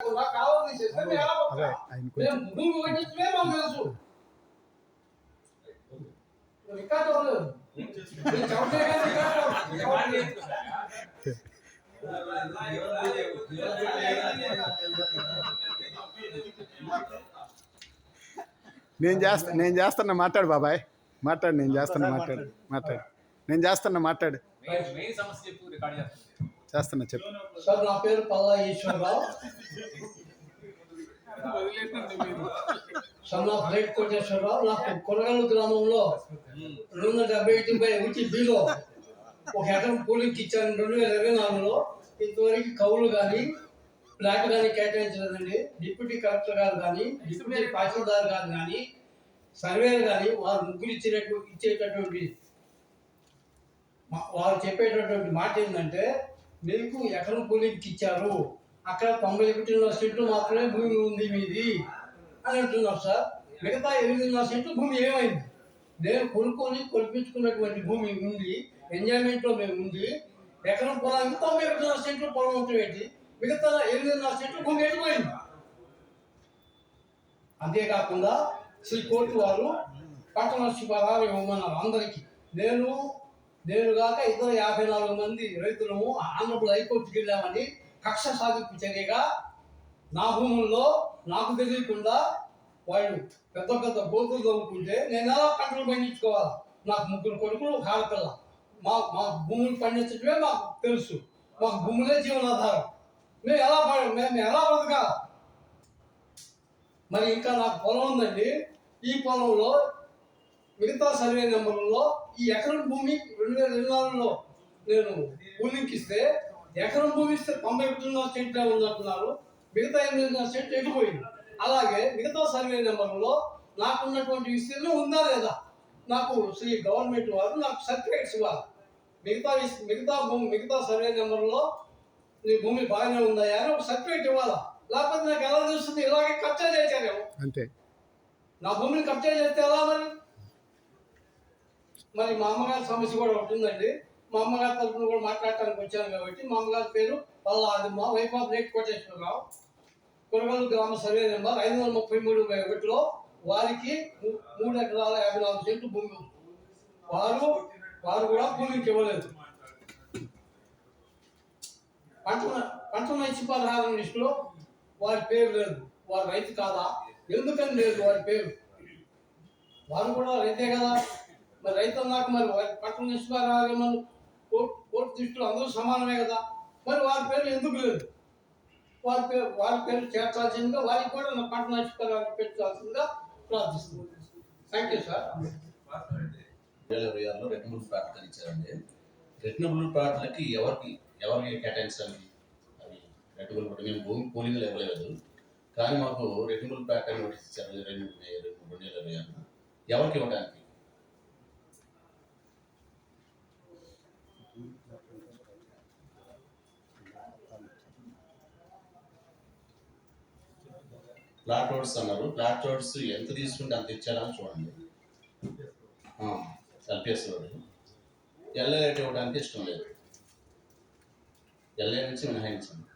నేను చేస్తున్నా మాట్లాడు బాబాయ్ మాట్లాడు నేను చేస్తున్నా మాట్లాడు చేస్తున్నా చెప్పు సార్ నా పేరు Palla Eswararao son of late Koteswararao. నాకు కొనగల్లు గ్రామంలో 275 బిలో ఒక ఎకరం కూలింగ్కి ఇచ్చాను 2024లో. ఇంతవరకు కౌలు కానీ ప్లాట్ కానీ కేటాయించలేదండి. డిప్యూటీ కలెక్టర్ గారు కానీ డిప్యూటీ తహసీల్దార్ గారు కానీ సర్వేలు కానీ వారు ముగ్గురు ఇచ్చేటటువంటి వారు చెప్పేటటువంటి మాట ఏంటంటే, మీకు ఎకరం కూలింగ్కి ఇచ్చారు, అక్కడ 91 సెంట్లు మాత్రమే భూమి ఉంది మీది అని అంటున్నారు సార్. మిగతా 8.5 సెంట్లు భూమి ఏమైంది? నేను కొనుక్కొని కొలిపించుకున్నటువంటి భూమి ఉంది, ఎంజాయ్మెంట్లో మేము ఉంది. ఎకరం పొలానికి 91 సెంట్లు పొలం ఉంటుంది, మిగతా 8.5 సెంట్లు భూమి ఎటుపోయింది. అంతేకాకుండా శ్రీ కోర్టు వారు పంట నష్టపరిహారం ఇవ్వమన్నారు అందరికీ. నేను కాక ఇతర 54 మంది రైతులము ఆంధ్రప్రదేశ్ హైకోర్టుకి వెళ్ళామని కక్ష సాధింపు చర్యగా నా భూముల్లో నాకు తెలియకుండా వాళ్ళు పెద్ద పెద్ద బోతులు తవ్వుకుంటే నేను ఎలా పంటలు పండించుకోవాలి? నాకు 3 కొడుకులు ఒక ఆడపిల్ల. మా భూములు పండించడమే మాకు తెలుసు, మాకు భూములే జీవనాధారం. మేము ఎలా బతకాలి? మరి ఇంకా నాకు పొలం ఉందండి. ఈ పొలంలో మిగతా సర్వే నెంబర్లో ఈ ఎకరం భూమి 2024లో నేను కూలింగ్కి ఇస్తే, ఎకరం భూమి ఇస్తే 91 సెంట్లు ఉందంటున్నారు, మిగతా 8.5 సెంట్లు ఎటుపోయింది. అలాగే మిగతా సర్వే నెంబర్లో నాకున్నటువంటి విస్తీర్ణం ఉందా లేదా? నాకు శ్రీ గవర్నమెంట్ వారు నాకు సర్టిఫికేట్స్ ఇవ్వాలి. మిగతా సర్వే నెంబర్లో నీ భూమి బాగానే ఉందా అని ఒక సర్టిఫికేట్ ఇవ్వాలా? లేకపోతే నాకు ఎలా తెలుస్తుంది? ఇలాగే కబ్జా చేశారేమో. అంతే, నా భూమిని కబ్జా చేస్తే ఎలా? మరి మా అమ్మగారి సమస్య కూడా ఒకటి ఉందండి. మా అమ్మగారి తరఫున కూడా మాట్లాడటానికి వచ్చాను కాబట్టి, మా అమ్మగారి పేరు Palla Adimma, wife of late Koteswararao. Konagallu గ్రామ సర్వే నెంబర్ 533/1లో వారికి 3 ఎకరాల 54 సెంట్లు భూమి ఉంది. వారు కూడా భూమికి ఇవ్వలేదు. పంట నష్టపరిహారం లిస్టులో వారి పేరు లేదు. వారు రైతు కాదా? ఎందుకని లేదు వారి పేరు? వారు కూడా రైతే కదా. మరి రైతు అన్నాక మరి పంట నష్టపరిహారం కోర్టు దృష్టిలో అందరూ సమానమే కదా. మరి వారి పేరు ఎందుకు లేదు? వారి పేరు చేర్చాల్సిందిగా, వారికి కూడా నా పంట నష్టపరిహారం పెట్టాల్సిందిగా ప్రార్థిస్తున్నాను. Thank you sir. 2026లో రెట్నబుల్ ప్లాట్లు ఇచ్చారండి. రెట్నబుల్ ప్లాట్లకి ఎవరికి కేటాయించాలి? అవి రెట్నబుల్ ప్లాట్ మేము భూమి కూలింగ్లు ఇవ్వలేదు, కానీ మాకు రెట్నబుల్ ప్లాట్ అని నోటీస్ ఇచ్చారు 2026. ఎవరికి ఇవ్వడానికి? ప్లాట్ రోడ్స్ అన్నారు. ప్లాట్ రోడ్స్ ఎంత తీసుకుంటే అంత ఇచ్చారని చూడండి. ఎల్పిఎస్ రోడ్ ఎల్ఏ రేట్ ఇవ్వడానికి ఇష్టం లేదు, ఎల్ఏ నుంచి మినహాయించండి.